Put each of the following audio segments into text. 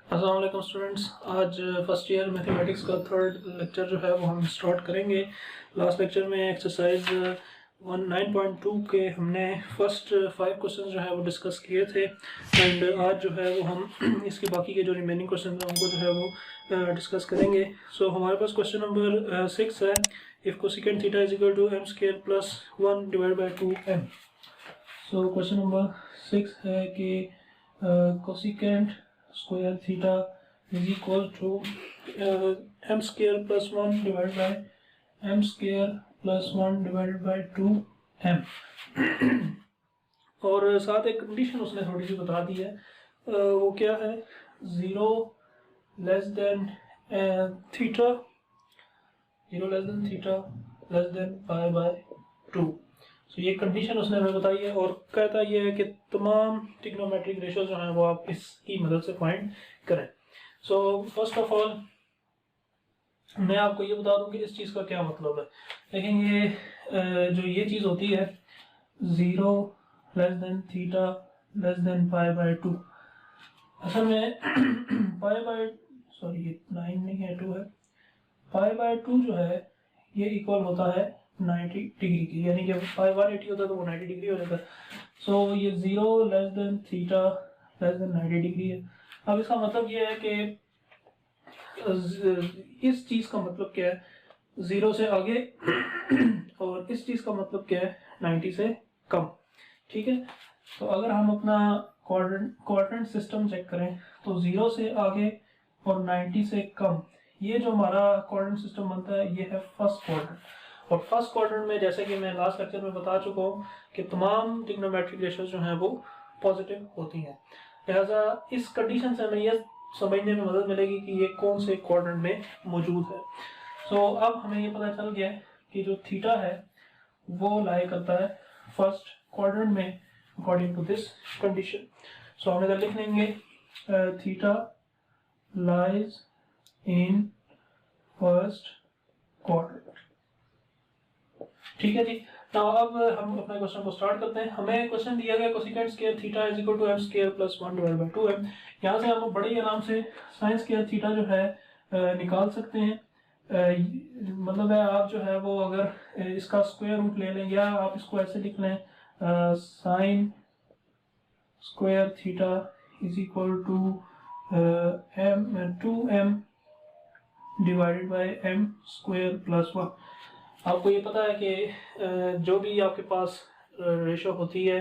अस्सलाम वालेकुम स्टूडेंट्स। आज फर्स्ट ईयर मैथमेटिक्स का थर्ड लेक्चर जो है वो हम स्टार्ट करेंगे। लास्ट लेक्चर में एक्सरसाइज 9.2 के हमने फर्स्ट 5 क्वेश्चन जो है वो डिस्कस किए थे एंड आज जो है वो हम इसके बाकी के जो रिमेनिंग क्वेश्चन हैं उनको जो है वो डिस्कस करेंगे। सो हमारे पास क्वेश्चन नंबर 6 है, if cosecant theta is equal to m square plus 1 divide by 2m। So question number 6 है कि cosecant square theta is equal to m square plus 1 divided by m square plus 1 divided by 2m। और साथ एक condition उसने थोड़ी सी बता दी है, वो क्या है, 0 less than theta, 0 less than theta less than pi by 2। तो ये कंडीशन उसने हमें बताई है और कहता ये है कि तमाम ट्रिग्नोमेट्रिक रेशियो जो हैं वो आप इसकी मदद से फाइंड करें। सो फर्स्ट ऑफ ऑल मैं आपको ये बता दूं कि इस चीज़ का क्या मतलब है। लेकिन ये जो ये चीज़ होती है 0 less than theta less than pi by 2, असल में पाई बाय सॉरी ये 9 नहीं है 2 है, पाई बाय 2 जो है ये इक्वल होता है 90 डिग्री की, यानी कि पाई 180 होता है तो वो 90 डिग्री हो जाता है। सो ये 0 less than theta less than 90 degree है। अब इसका मतलब ये है कि इस चीज़ का मतलब क्या है 0 से आगे और इस चीज़ का मतलब क्या है 90 से कम। ठीक है, तो अगर हम अपना कोऑर्डिनेट सिस्टम चेक करें तो 0 से आगे और 90 से कम, ये जो हमारा कोऑर्डिनेट सिस्टम बनता है ये है फर्स्ट क्वाड्रेंट। और फर्स्ट क्वाड्रेंट में जैसे कि मैं लास्ट लेक्चर में बता चुका हूँ कि तमाम ट्रिग्नोमेट्रिक रेशियोज जो हैं वो पॉजिटिव होती हैं। लिहाजा इस कंडीशन से हमें यह समझने में मदद मिलेगी कि ये कौन से क्वाड्रेंट में मौजूद है। सो अब हमें ये पता चल गया कि जो थीटा है वो लाई करता है फर्स्ट क्वाड्रेंट में अकॉर्डिंग टू दिस कंडीशन। सो हम इधर लिख लेंगे theta lies in first quadrant. ठीक है जी। तो अब हम अपने क्वेश्चन को स्टार्ट करते हैं। हमें क्वेश्चन दिया गया cosecant square theta is equal to m square plus 1 divide by 2m। यहाँ से हम बड़ी आराम से साइन स्क्वायर थीटा जो है निकाल सकते हैं। मतलब है आप जो है वो अगर इसका स्क्वायर रूट ले लें या आप इसको ऐसे लिख लें sine square theta is equal to m 2m divided by m square plus 1। आपको ये पता है कि जो भी आपके पास रेशो होती है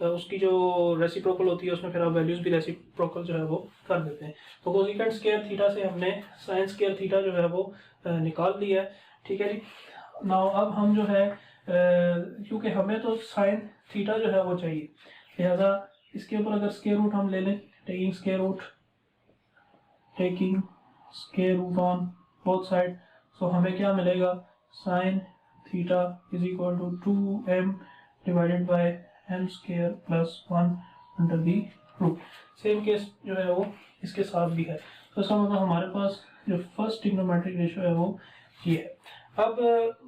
उसकी जो रेसिप्रोकल होती है उसमें फिर आप वैल्यूज भी रेसिप्रोकल जो है वो कर देते हैं। तो कोसेकेंट स्क्वायर थीटा से हमने साइन स्क्वायर थीटा जो है वो निकाल लिया है। ठीक है जी। नाउ अब हम जो है क्योंकि हमें तो साइन थीटा जो है वो चाहिए, लिहाजा इसके ऊपर अगर स्क्वायर रूट हम ले लें, taking square root on both side, so हमें क्या मिलेगा, sine theta is equal to 2m divided by m square plus 1 under the root. Same case जो है वो इसके साथ भी है। तो इसका मतलब हमारे पास जो फर्स्ट ट्रिग्नोमेट्रिक रेशियो है वो ये है। अब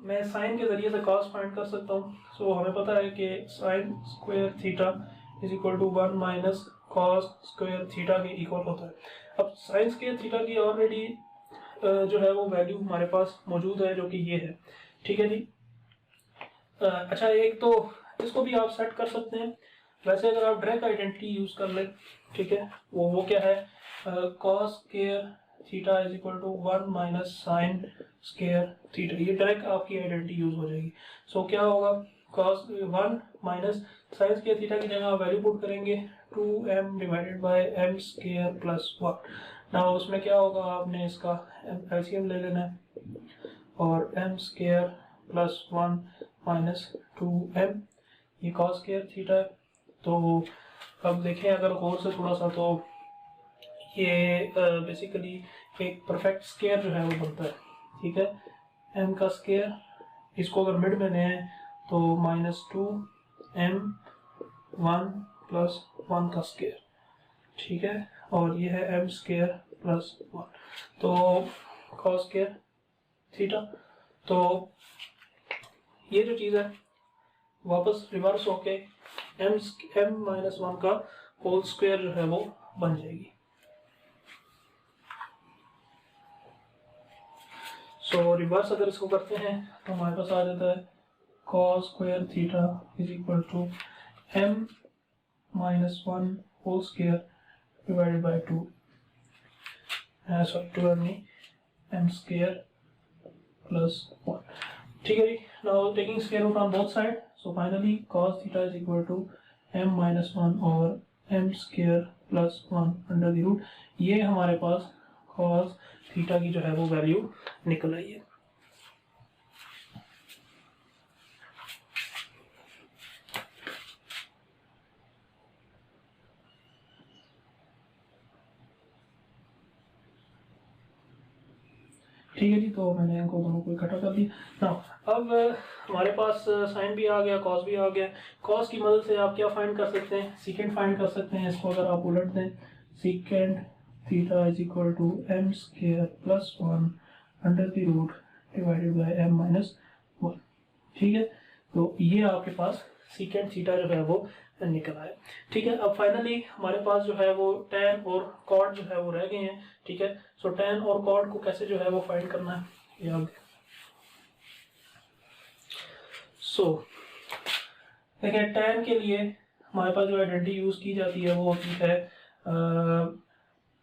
मैं साइन के जरिए से कॉस फाइंड कर सकता हूँ। सो हमें पता है कि sine square theta is equal to 1 minus cos square theta के इक्वल होता है। अब साइन स्क्वायर थीटा की ऑलरेडी जो है वो वैल्यू हमारे पास मौजूद है जो कि ये है। ठीक है जी। अच्छा, एक तो इसको भी आप सेट कर सकते हैं। वैसे अगर आप डायरेक्ट आइडेंटिटी यूज कर लें, ठीक है, वो क्या है, cos square theta is equal to 1 minus sine square theta, ये डायरेक्ट आपकी आइडेंटिटी यूज हो जाएगी। सो क्या होगा, cos 1 minus sine square theta की जगह आप वैल्यू पुट करेंगे 2m divided by m square plus 1। ना उसमें क्या होगा, आपने इसका एलसीएम ले लेना है और m square plus 1 minus 2m, ये कॉस स्क्वायर थीटा है। तो अब देखें अगर गौर से थोड़ा सा, तो ये बेसिकली एक परफेक्ट स्क्वायर जो है वो बनता है। ठीक है, m का स्क्वायर, इसको अगर मिड में लें तो माइनस 2m 1 प्लस 1 का स्क्वायर। ठीक है, और ये है m स्क्वायर प्लस 1, तो कॉस स्क्वायर थीटा। तो ये जो चीज़ है वापस रिवर्स होके m माइनस 1 का होल स्क्वायर जो है वो बन जाएगी। सो रिवर्स अगर इसको करते हैं तो हमारे पास आ जाता है cos square theta is equal to m minus 1 whole square divided by 2 sorry 2m नहीं m स्क्वायर प्लस 1। ठीक है जी। Now taking square root on both side, so finally cos theta is equal to m minus 1 और m square plus 1 under the root. ये हमारे पास cos theta की जो है वो वैल्यू निकल आई है। ठीक है जी। तो मैंने इनको दोनों को इकट्ठा कर दिया ना। अब हमारे पास साइन भी आ गया, कॉस भी आ गया। कॉस की मदद से आप क्या फाइंड कर सकते हैं, सीकेंड फाइंड कर सकते हैं। इसको अगर आप उलट दें, secant theta is equal to m square plus 1 under the root divided by m minus 1। ठीक है, तो ये आपके पास सीकेंड थीटा जो है वो निकल आया। ठीक है, अब फाइनली हमारे पास जो है वो tan और cot जो है वो रह गए हैं। ठीक है, सो tan और cot को कैसे जो है वो फाइंड करना है याद। सो देखिए, tan के लिए हमारे पास जो आइडेंटिटी यूज की जाती है वो होती है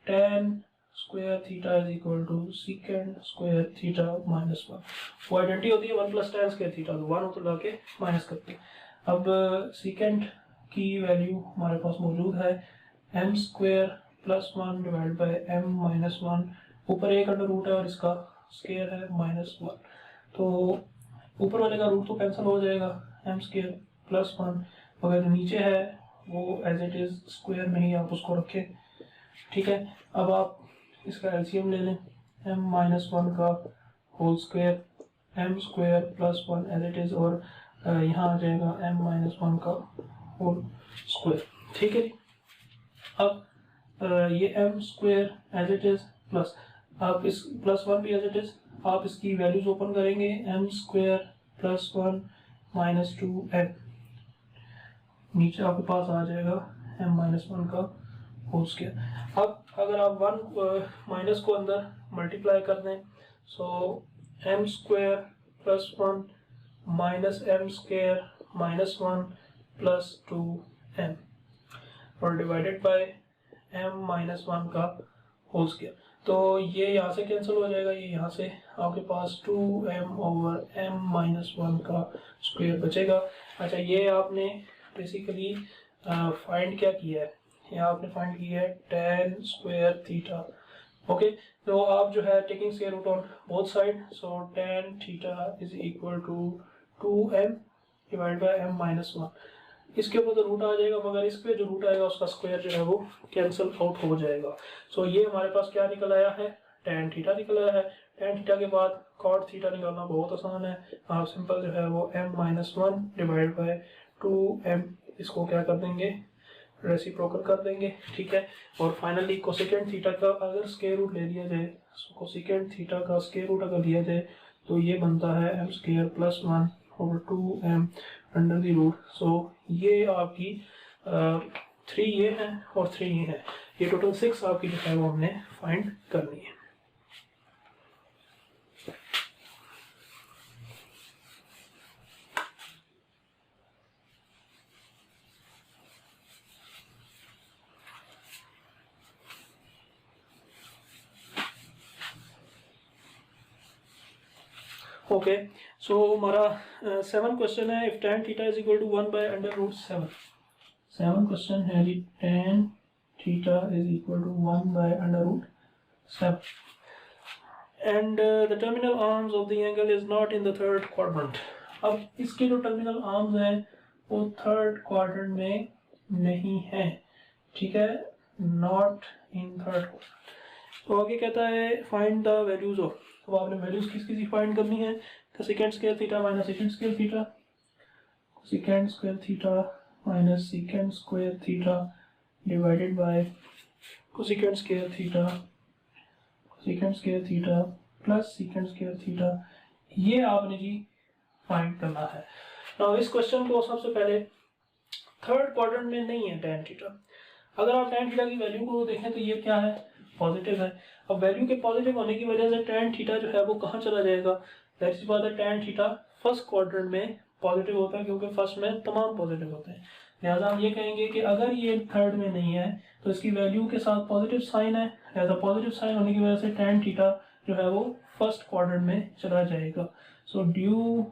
tan square theta is equal to secant square theta minus 1। वो आइडेंटिटी होती है 1 प्लस tan स्क्वायर थीटा, तो 1 उतर के माइनस करते हैं। अब सीकेंड की वैल्यू हमारे पास मौजूद है m square plus 1 divide by m minus 1। ऊपर एक अंडर रूट है और इसका स्क्वायर है माइनस 1, तो ऊपर वाले का रूट तो कैंसिल हो जाएगा, m स्क्वायर प्लस 1 वगैरह जो नीचे है वो एज इट इज स्क्वायर में ही आप उसको रखें। ठीक है, अब आप इसका एलसीएम ले लें, m माइनस 1 का whole square, m square plus 1 as it is, और यहाँ आ जाएगा m माइनस 1 का होल स्क्वायर। ठीक है जी। अब ये m square as it is plus, आप इस प्लस 1 भी एज इट इज, आप इसकी वैल्यूज ओपन करेंगे, m square plus 1 minus 2m, नीचे आपके पास आ जाएगा m माइनस 1 का होल स्क्वायर। अब अगर आप 1 माइनस को अंदर मल्टीप्लाई कर दें, सो m square plus 1 minus m square minus 1 plus 2m और डिवाइडेड बाय m माइनस 1 का होल स्क्वायर। तो ये यहाँ से कैंसिल हो जाएगा, ये यहाँ से आपके पास 2m ओवर m माइनस 1 का स्क्वायर बचेगा। अच्छा, ये आपने बेसिकली फाइंड क्या किया है, यहाँ आपने फाइंड किया है tan स्क्वायर थीटा। ओके, तो आप जो है taking square root on both side, so tan theta is equal to 2m divide by m minus 1। इसके ऊपर तो रूट आ जाएगा, मगर इस पे जो रूट आएगा उसका स्क्वायर जो है वो कैंसिल आउट हो जाएगा। सो ये हमारे पास क्या निकल आया है, tan थीटा निकल आया है। tan थीटा के बाद cot थीटा निकालना बहुत आसान है, आप सिंपल जो है वो m minus 1 divide by 2m, इसको क्या कर देंगे, रेसिप्रोकल कर देंगे। ठीक है, और फाइनली कोसेकेंड थीटा का अगर स्क्वायर रूट ले लिया जाए, कोसेकेंड थीटा का स्क्वायर रूट अगर लिया जाए तो ये बनता है m square plus 1 over 2m under the root. So ये आपकी 3 ये है और 3 ये है, ये टोटल 6 आपकी जो है वो हमने फाइंड करनी है। ओके, सो हमारा 7 क्वेश्चन है, if tan theta is equal to 1 by under root 7। 7 question है जी, tan theta is equal to 1 by under root 7 and the terminal arms of the angle is not in the third quadrant. अब इसके जो terminal arms हैं वो third quadrant में नहीं है। ठीक है, नॉट इन थर्ड। तो आगे कहता है फाइंड द वैल्यूज ऑफ, तो आपने वैल्यूज किसकी फाइंड करनी है, second square theta minus second square theta, second square theta minus second square theta divided by cosecant square theta, second square theta plus second square theta. ये आपने जी find करना है। Now इस क्वेश्चन को सबसे पहले थर्ड क्वाड्रेंट में नहीं है tan थीटा। अगर आप tan थीटा की वैल्यू को देखें तो ये क्या है, पॉजिटिव है। अब वैल्यू के पॉजिटिव होने की वजह से tan थीटा जो है वो कहाँ चला जाएगा, जाहिर सी बात है tan थीटा फर्स्ट क्वाड्रेंट में पॉजिटिव होता है क्योंकि फर्स्ट में तमाम पॉजिटिव होते हैं। लिहाजा हम ये कहेंगे कि अगर ये थर्ड में नहीं है तो इसकी वैल्यू के साथ पॉजिटिव साइन है, लिहाजा पॉजिटिव साइन होने की वजह से tan थीटा जो है वो फर्स्ट क्वाड्रेंट में चला जाएगा। So due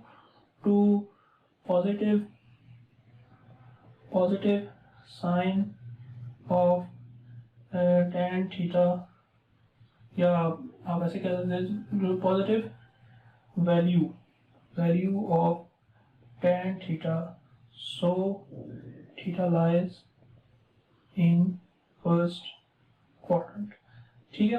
to positive sine of tan theta, या आप ऐसे कह सकते हैं positive value of tan theta, so theta lies in first quadrant. ठीक है,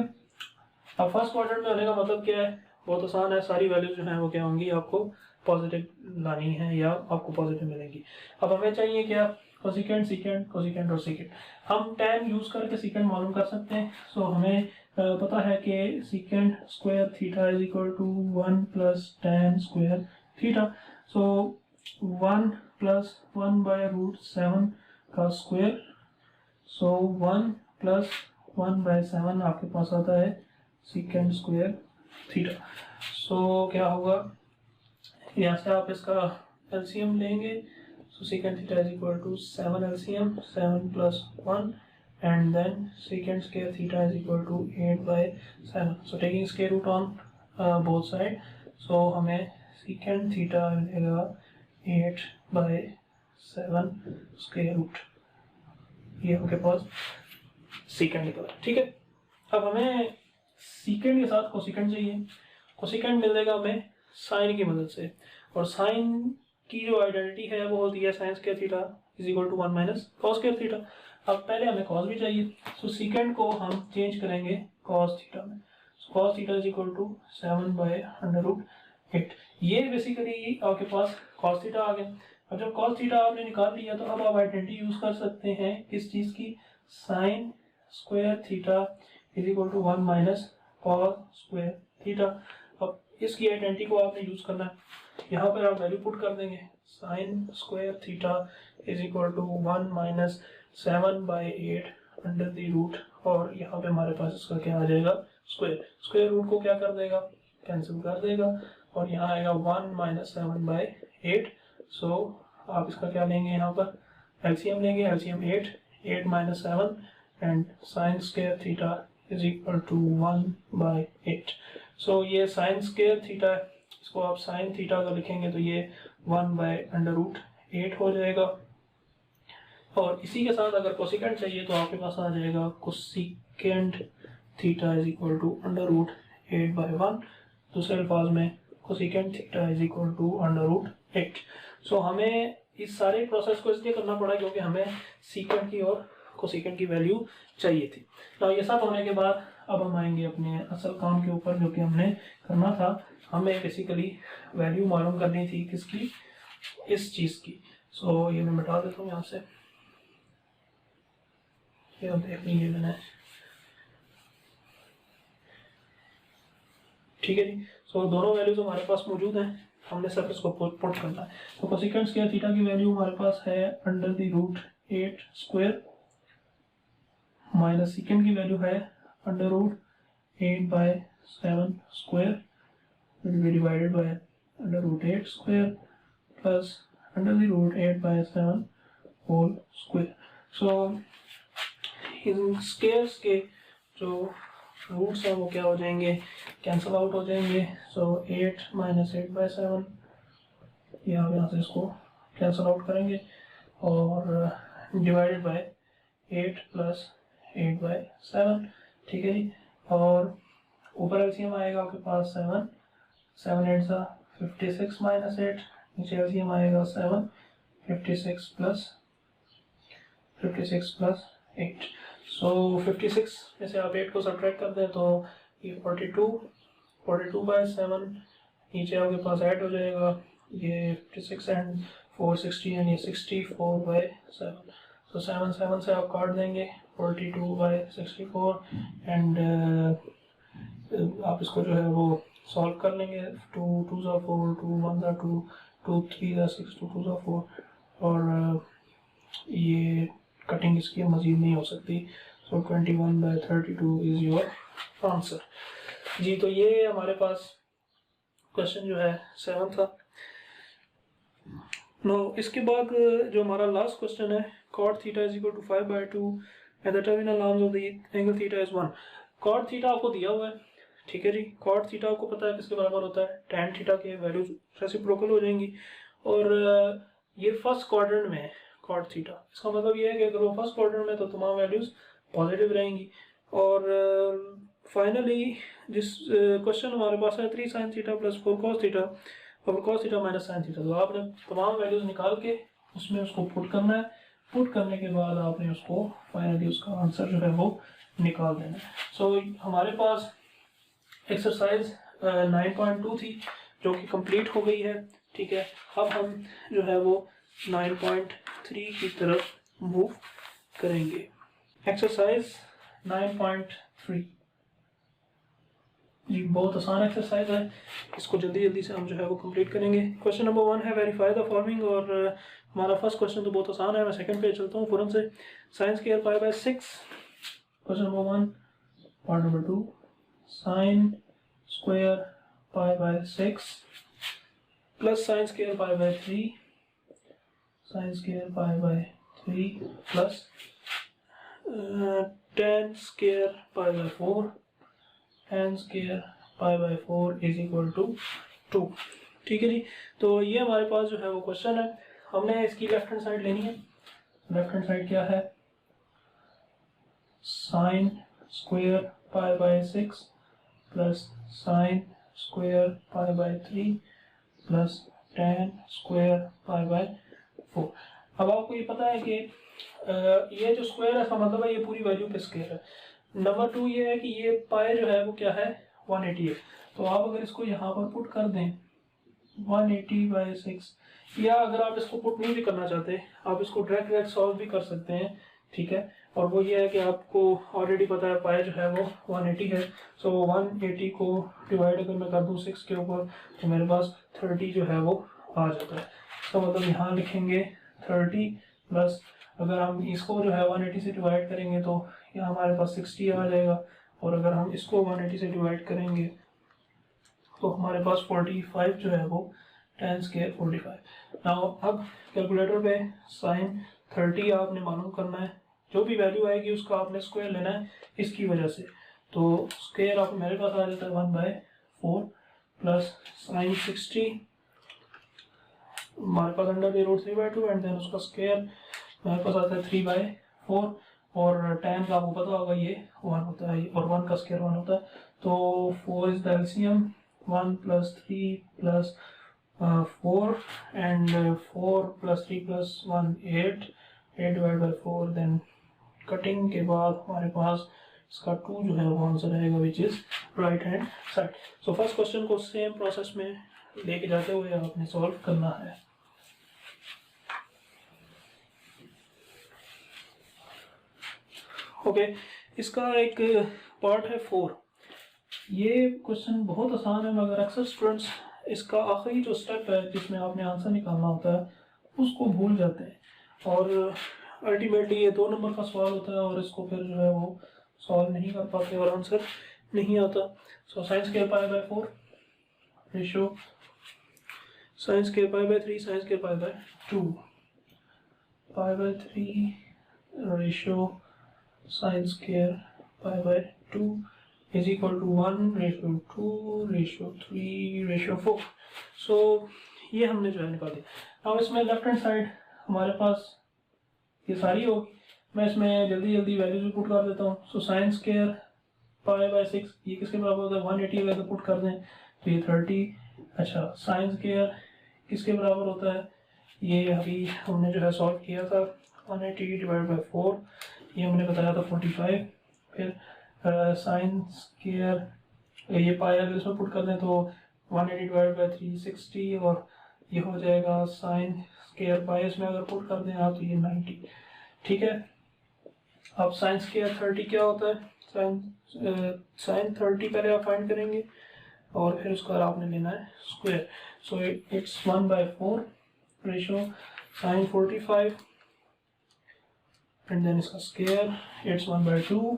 अब फर्स्ट क्वाड्रेंट में होने का मतलब क्या है, बहुत आसान है, सारी वैल्यूज जो हैं वो क्या होंगी, आपको पॉजिटिव लानी है या आपको पॉजिटिव मिलेंगी। अब हमें चाहिए क्या, कोसिकेंट, सीकेंट, कोसिकेंट और सीकेंट। हम tan यूज करके सीकेंट मालूम कर सकते हैं। सो हमें पता है कि secant square theta is equal to 1 plus tan square theta. So 1 plus 1/√7 का स्क्वायर, सो 1 प्लस 1/7 आपके पास आता है सीकेंट स्क्वायर थीटा। सो क्या होगा, यहाँ से आप इसका एलसीएम लेंगे। So secant theta is equal to 7 LCM, 7 plus 1 and then secant square theta is equal to 8/7। So taking square root on both side, so हमें सीकेंट थीटा मिलेगा 8/7 स्क्वायर रूट। ये आपके पास सीकेंट निकला। ठीक है, अब हमें सीकेंट के साथ कोसिकेंट चाहिए। कोसिकेंट मिलेगा हमें साइन की मदद से, और साइन की जो आइडेंटिटी है वो होती है sine square theta is equal to 1 minus cos square theta. अब पहले हमें कॉस भी चाहिए, तो सीकेंट को हम चेंज करेंगे कॉस थीटा में। Cos theta is equal to 7/√8। ये बेसिकली आपके पास कॉस थीटा आ गया। अब जब कॉस थीटा आपने निकाल लिया तो अब आप आइडेंटिटी यूज कर सकते हैं किस चीज की, sine square theta is equal to 1 minus cos square theta. अब इसकी आइडेंटिटी को आपने यूज करना है, यहाँ पर आप वैल्यू पुट कर देंगे, sine square theta is equal to 1 minus 7/8 under the root, और यहाँ पे हमारे पास इसका क्या आ जाएगा, स्क्वायर रूट को क्या कर देगा, कैंसिल कर देगा, और यहाँ आएगा 1 माइनस 7/8। सो आप इसका क्या लेंगे, यहाँ पर एलसीएम लेंगे, LCM 8 minus 7 and sine square theta is equal to 1/8। So ये साइन स्क्वायर थीटा है, इसको आप साइन थीटा का लिखेंगे तो ये 1/√8 हो जाएगा। और इसी के साथ अगर कोसिकेंट चाहिए तो आपके पास आ जाएगा cosecant theta is equal to √8/1। दूसरे अल्फाज में cosecant theta is equal to √8। So हमें इस सारे प्रोसेस को इसलिए करना पड़ा क्योंकि हमें सीकेंट की और कोसिकेंट की वैल्यू चाहिए थी। तो ये सब होने के बाद अब हम आएंगे अपने असल काम के ऊपर, जो कि हमने करना था। हमें बेसिकली वैल्यू मालूम करनी थी किसकी, इस चीज की। सो ये मैं मिटा देता हूँ यहाँ से, ये अब देख लीजिए मैंने, ठीक है जी। सो दोनों वैल्यूज हमारे पास मौजूद हैं, हमने सिर्फ इसको पुट करना है। तो कोसिकेंट स्क्वायर थीटा की वैल्यू हमारे पास है √8 स्क्वायर, माइनस सीकेंट की वैल्यू है √8/7 square will be divided by √8 square plus √8/7 whole square. So इन स्क्वायर्स के जो रूट्स हैं वो क्या हो जाएंगे, कैंसिल आउट हो जाएंगे। सो 8 माइनस 8/7, यहाँ से इसको कैंसिल आउट करेंगे, और डिवाइडेड बाय 8 प्लस 8/7। ठीक है जी, और ऊपर एलसीएम आएगा आपके पास 7 8 56 माइनस 8, नीचे एलसीएम आएगा 7 56 प्लस 8। सो 56 में से आप 8 को सब्ट्रैक्ट कर दें तो ये 42/7 नीचे आपके पास ऐड हो जाएगा, ये 56 एंड 4 60 एंड ये 64/7। तो 7 से आप काट देंगे 42/64 एंड आप इसको जो है वो सॉल्व कर लेंगे। 2 2 4, 2 1 2, 2 3 6, 2 2 4, और ये कटिंग इसकी मजीद नहीं हो सकती, सो 21/32 इज योर आंसर। जी, तो ये हमारे पास क्वेश्चन जो है 7 था। नो, इसके बाद जो हमारा लास्ट क्वेश्चन है, cot theta is equal to 5/2 at the terminal arms of the angle theta is 1। cot theta आपको दिया हुआ है, ठीक है जी। cot थीटा आपको पता है किसके बराबर होता है, tan थीटा के वैल्यूज रेसिप्रोकल हो जाएंगी। और ये फर्स्ट क्वाड्रेंट में है cot थीटा, इसका मतलब ये है कि अगर वो फर्स्ट क्वाड्रेंट में तो तमाम वैल्यूज पॉजिटिव रहेंगी। और फाइनली जिस क्वेश्चन हमारे पास है 3 sin theta plus 4 cos theta और cos theta minus sin theta, तो आपने तमाम वैल्यूज निकाल के उसमें उसको पुट करना है। पुट करने के बाद आपने उसको फाइनली उसका आंसर जो है वो निकाल देना है। सो हमारे पास एक्सरसाइज 9.2 थी जो कि कंप्लीट हो गई है, ठीक है। अब हम जो है वो 9.3 की तरफ मूव करेंगे। एक्सरसाइज 9.3 जी, बहुत आसान एक्सरसाइज है, इसको जल्दी जल्दी से हम जो है वो कंप्लीट करेंगे। क्वेश्चन नंबर 1 है वेरीफाई द फॉलोइंग, और हमारा फर्स्ट क्वेश्चन तो बहुत आसान है। मैं सेकंड पेज चलता हूँ फौरन से। Sine square π/6, question number 1। Part number 2, sine square π/6 plus sine square π/3, sine square π/3 plus tan square π/4, tan square π/4 is equal to 2, ठीक है जी। तो ये हमारे पास जो है वो क्वेश्चन है। हमने इसकी लेफ्ट हैंड साइड लेनी है। लेफ्ट हैंड साइड क्या है, sine square π/6 plus sine square π/3 plus tan square π/4। अब आपको ये पता है कि ये जो स्क्वायर है इसका मतलब है ये पूरी वैल्यू पे स्क्वायर है। नंबर 2 ये है कि ये पाई जो है वो क्या है, 180 है। तो आप अगर इसको यहाँ पर पुट कर दें 180/6, या अगर आप इसको पुट नहीं भी करना चाहते आप इसको डायरेक्ट सॉल्व भी कर सकते हैं, ठीक है। और वो ये है कि आपको ऑलरेडी पता है पाई जो है वो 180 है। सो 180 को डिवाइड अगर मैं कर दूँ 6 के ऊपर तो मेरे पास 30 जो है वो आ जाता है। तो मतलब यहाँ लिखेंगे 30 प्लस, अगर हम इसको जो है 180 से डिवाइड करेंगे तो यहाँ हमारे पास 60 आ जाएगा। और अगर हम इसको 180 से डिवाइड करेंगे तो हमारे पास 45 जो है वो tan स्क्वायर 45। नाउ अब कैलकुलेटर पे साइन 30 आपने मालूम करना है, जो भी वैल्यू आएगी उसका आपने स्क्वायर लेना है इसकी वजह से। तो स्क्वायर आप मेरे पास आ जाता है 1/4 प्लस साइन 60 हमारे पास √3/2 एंड देन उसका स्क्वायर मेरे पास आता है 3/4। और tan का आपको पता होगा ये 1 होता है और 1 का स्क्वायर 1 होता है। तो 4 इज the LCM, 1 + 3 + 4 and 4 + 3 + 1 8 8/4। Then cutting के बाद हमारे पास इसका 2 जो है वो आंसर आएगा which is right hand side. So first question को सेम प्रोसेस में लेके जाते हुए आपने सॉल्व करना है। ओके, इसका एक पार्ट है 4। ये क्वेश्चन बहुत आसान है मगर अक्सर स्टूडेंट्स इसका आखिरी जो स्टेप है जिसमें आपने आंसर निकालना होता है उसको भूल जाते हैं और अल्टीमेटली ये 2 नंबर का सवाल होता है और इसको फिर जो है वो सॉल्व नहीं कर पाते और आंसर नहीं आता। So sine square π/4 ratio sine square π/3 sine square π/2 π/3 ratio sine square π/2 is equal to 1/2/3/4। So ये हमने जो है निकाल दिया। अब इसमें लेफ्ट हैंड साइड हमारे पास ये सारी होगी, मैं इसमें जल्दी जल्दी वैल्यूज पुट कर देता हूँ। सो साइन स्क्वायर π/6 ये किसके बराबर होता है, 180 अगर पुट कर दें तो ये 30। अच्छा, साइन स्क्वायर किसके बराबर होता है, ये अभी हमने जो है सॉल्व किया था 180/4, ये हमने बताया था 45। फिर साइन स्क्वायर ये पाई अगर इसमें पुट कर दें तो 180/3 60 और ये हो जाएगा साइन स्क्वायर पाई इसमें अगर पुट कर दें आप तो ये 90, ठीक है। अब साइन स्क्वायर 30 क्या होता है, साइन 30 पहले आप फाइंड करेंगे और फिर उसका आपने लेना है square. So it's 1/4 ratio sine 45 and then इसका square, it's 1/2,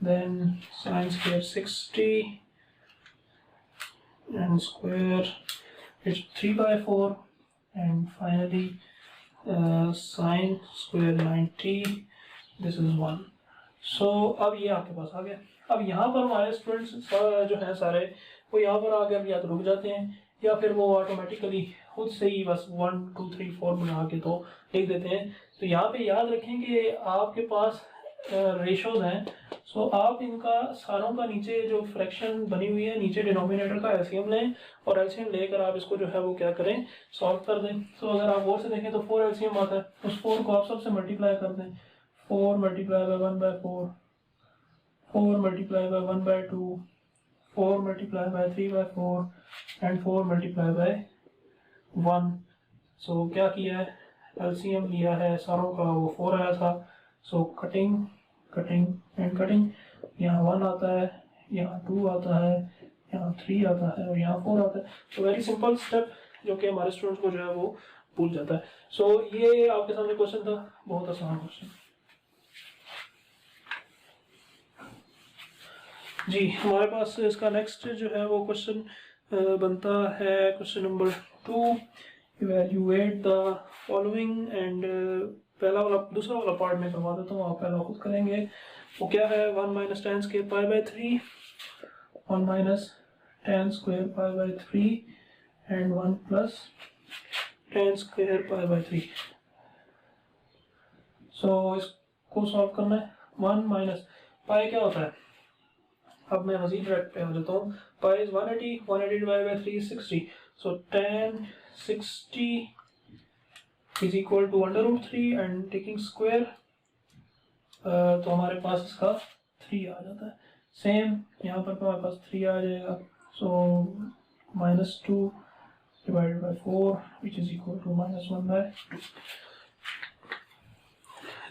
then sine square 60 and square it's 3/4 and finally sine square 90, this is 1। So अब ये आपके पास आ गया। अब यहाँ पर हमारे स्टूडेंट्स जो हैं सारे वो यहाँ पर आकर या तो रुक जाते हैं या फिर वो ऑटोमेटिकली खुद से ही बस 1 2 3 4 बना के तो लिख देते हैं। तो यहाँ पे याद रखें कि आपके पास रेशोज हैं, सो आप इनका सारों का नीचे जो फ्रैक्शन बनी हुई है नीचे डिनोमिनेटर का एलसीएम लें और एलसीएम लेकर आप इसको जो है वो क्या करें, सॉल्व कर दें। सो अगर आप गौर से देखें तो 4 एलसीएम आता है, उस 4 को आप सबसे मल्टीप्लाई कर दें। 4 multiply by 1/4, 4 multiply by 1/2, 4 multiply by 3/4 and 4 multiply by 1। सो क्या किया है, एलसीएम लिया है सारों का, वो 4 आया था। सो कटिंग कटिंग एंड कटिंग, यहाँ 1 आता है, यहाँ 2 आता है, यहाँ 3 आता है और यहाँ 4 आता है। तो वेरी सिंपल स्टेप जो कि हमारे स्टूडेंट्स को जो है वो भूल जाता है। सो ये आपके सामने क्वेश्चन था, बहुत आसान क्वेश्चन। जी हमारे पास इसका नेक्स्ट जो है वो क्वेश्चन बनता है question number 2, evaluate the following. And पहला वाला दूसरा वाला पार्ट में करवा देता हूँ, आप पहला खुद करेंगे। वो क्या है, 1 - tan square π/3, 1 - tan square π/3 and 1 + tan square π/3। So इसको सॉल्व करना है। 1 - पाई क्या होता है, अब मैं मजीद डायरेक्ट पे आ जाता हूँ। Pi is 180, 180 divide by 3 is 60। So tan 60 is equal to √3 and taking square, तो हमारे पास इसका 3 आ जाता है। सेम यहाँ पर हमारे पास 3 आ जाएगा। So -2 divided by 4 which is equal to -1/2।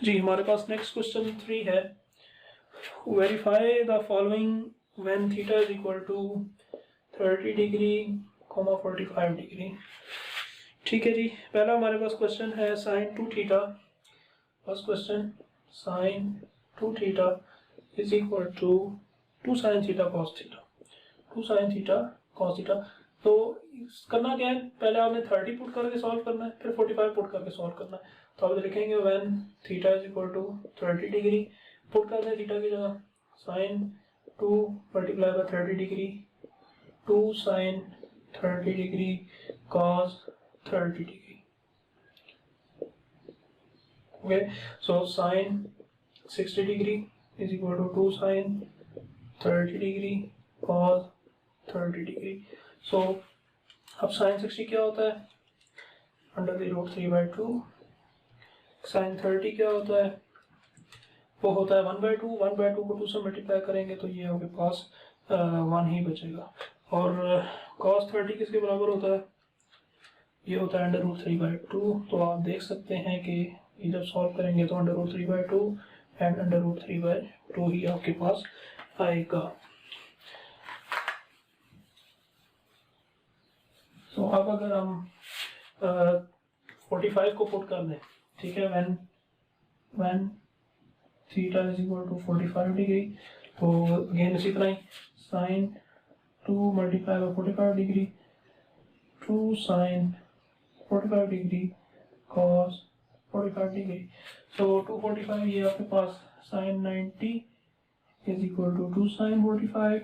जी हमारे पास नेक्स्ट क्वेश्चन 3 है, verify the following when theta is equal to 30 degree, 45 degree. ठीक है जी, पहला हमारे पास क्वेश्चन है sin 2 theta. First question, sin 2 theta is equal to 2 sin theta cos theta, 2 sin theta cos theta. तो करना क्या है, पहले आपने 30 पुट करके सॉल्व करना है, फिर 45 पुट करके सॉल्व करना है। तो आप लिखेंगे when theta is equal to 30 degree, put कर दें थीटा की जगह sin 2 multiply by 30 degree, 2 sin 30 degree cos 30 degree. Okay, so sin 60 degree is equal to 2 sin 30 degree cos 30 degree. So अब sin 60 क्या होता है, √3/2। sin 30 क्या होता है, वो होता है 1/2। 1/2 को 2 से मल्टीप्लाई करेंगे तो ये आपके पास 1 ही बचेगा। और cos 30 किसके बराबर होता है, ये होता है √3/2। तो आप देख सकते हैं कि ये जब सॉल्व करेंगे तो √3/2 एंड √3/2 ही आपके पास आएगा। तो अब अगर हम 45 को पुट कर दें, ठीक है, when theta is equal to 45 degree, तो अगेन इसी तरह ही sin 2 multiply by 45 degree, 2 sin 45 degree cos 45 degree. So 245 ये आपके पास sin 90 is equal to 2 sin 45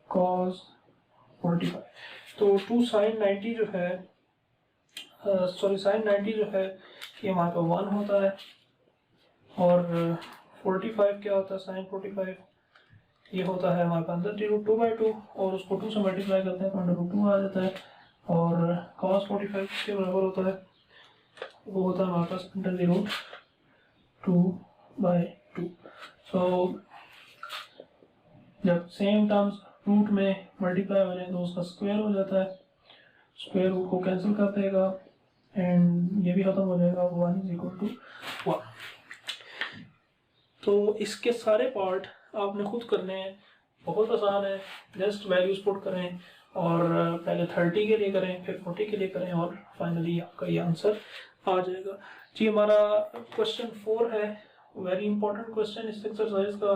cos 45। तो 2 sin 90 जो है sin 90 जो है ये हमारे पास 1 होता है, और 45 क्या होता है, sin 45 ये होता है हमारे पास √2/2, और उसको 2 से मल्टीप्लाई करते हैं तो √2 आ जाता है। और cos 45 के बराबर होता है, वो होता है हमारे पास √2/2। सो जब सेम टर्म्स रूट में मल्टीप्लाई हो जाए तो उसका स्क्वायर हो जाता है, स्क्वायर रूट को कैंसिल कर देगा एंड ये भी खत्म हो जाएगा, 1 = 1। तो इसके सारे पार्ट आपने खुद करने हैं, बहुत आसान है। जस्ट वैल्यूज पुट करें और पहले 30 के लिए करें, फिर 40 के लिए करें और फाइनली आपका ये आंसर आ जाएगा। जी हमारा क्वेश्चन 4 है, वेरी इंपॉर्टेंट क्वेश्चन इस एक्सरसाइज का,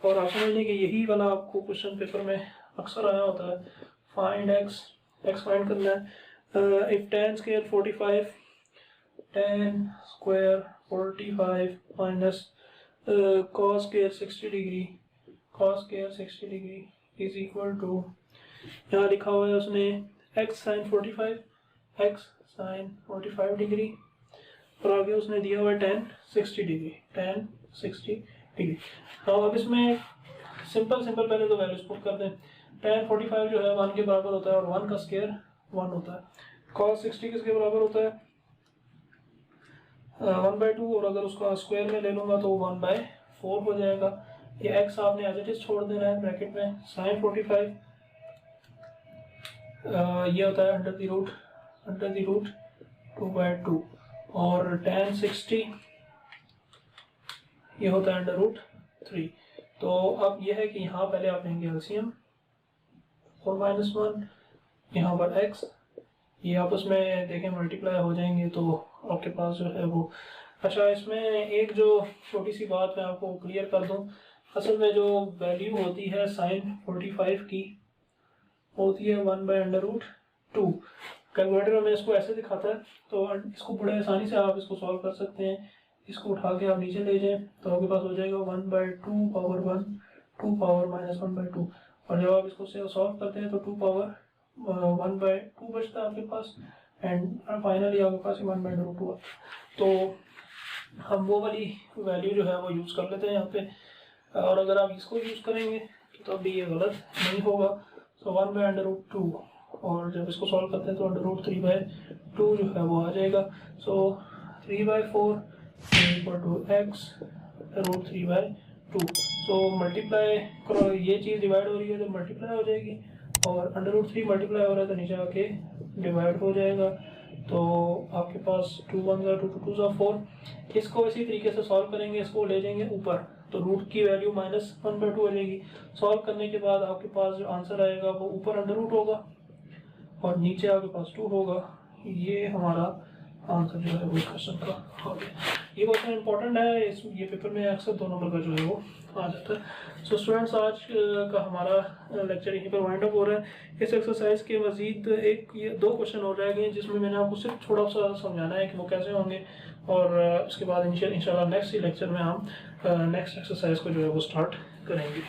और आप समझ लें कि यही वाला आपको क्वेश्चन पेपर में अक्सर आया होता है। फाइंड एक्स, एक्स फाइंड करना है। If tan square 45, tan square 45 minus cos square 60 degree, cos square 60 degree is equal to, यहाँ लिखा हुआ है उसने x sin 45, x sin 45 degree, और आगे उसने दिया हुआ है tan 60 डिग्री, tan 60 डिग्री। अब इसमें सिंपल पहले तो वैल्यूज पुट कर दें। tan 45 जो है 1 के बराबर होता है, और 1 का स्क्वायर 1 होता है। cos 60 किसके बराबर होता है? 1/2, और अगर उसका स्क्वायर में ले लूँगा तो 1/4 हो जाएगा। ये x आपने एज इट इज छोड़ देना है ब्रैकेट में। sin 45 ये होता है अंडर द रूट 2/2, और tan 60 ये होता है अंडर रूट 3। तो अब ये है कि यहाँ पहले आप लेंगे एलसीएम, 4 - 1, यहाँ पर x, ये आपस में देखें मल्टीप्लाई हो जाएंगे तो आपके पास जो है वो। अच्छा, इसमें एक जो छोटी सी बात मैं आपको क्लियर कर दूं, असल में जो वैल्यू होती है sin 45 की होती है 1/√2। कैलकुलेटर में इसको ऐसे दिखाता है, तो इसको बड़े आसानी से आप इसको सॉल्व कर सकते हैं। इसको उठा के आप नीचे ले जाएं तो आपके पास हो जाएगा 1/2 पावर 1, 2 पावर -1/2, और जब आप इसको सॉल्व करते हैं तो 2 पावर 1/2 बचता है आपके पास, एंड फाइनली आपके पास 1/√2। तो हम वो वाली वैल्यू जो है वो यूज़ कर लेते हैं यहाँ पे, और अगर आप इसको यूज़ करेंगे तो अभी ये गलत नहीं होगा। सो 1/√2, और जब इसको सॉल्व करते हैं तो √3/2 जो है वो आ जाएगा। So 3/4 equal to x √3/2। So multiply करो, ये चीज़ डिवाइड हो रही है तो मल्टीप्लाई हो जाएगी, और √3 मल्टीप्लाई हो रहा है तो नीचे आके डिवाइड हो जाएगा। तो आपके पास 2 1 2 2 2 4। इसको इसी तरीके से सॉल्व करेंगे, इसको ले जाएंगे ऊपर तो रूट की वैल्यू -1/2 हो जाएगी। सॉल्व करने के बाद आपके पास जो आंसर आएगा वो ऊपर अंडर रूट होगा और नीचे आपके पास 2 होगा। ये हमारा आंसर जो है वो क्वेश्चन का हो गया। ये क्वेश्चन इंपॉर्टेंट है, ये पेपर में अक्सर 2 नंबर का जो है वो आ जाता है। सो स्टूडेंट्स, आज का हमारा लेक्चर यहीं पर वाइंड अप हो रहा है। इस एक्सरसाइज के मजीद ये 2 क्वेश्चन हो रह गए, जिसमें मैंने आपको सिर्फ थोड़ा सा समझाना है कि वो कैसे होंगे, और उसके बाद इंशाल्लाह नेक्स्ट लेक्चर में हम नेक्स्ट एक्सरसाइज को जो है वो स्टार्ट करेंगे।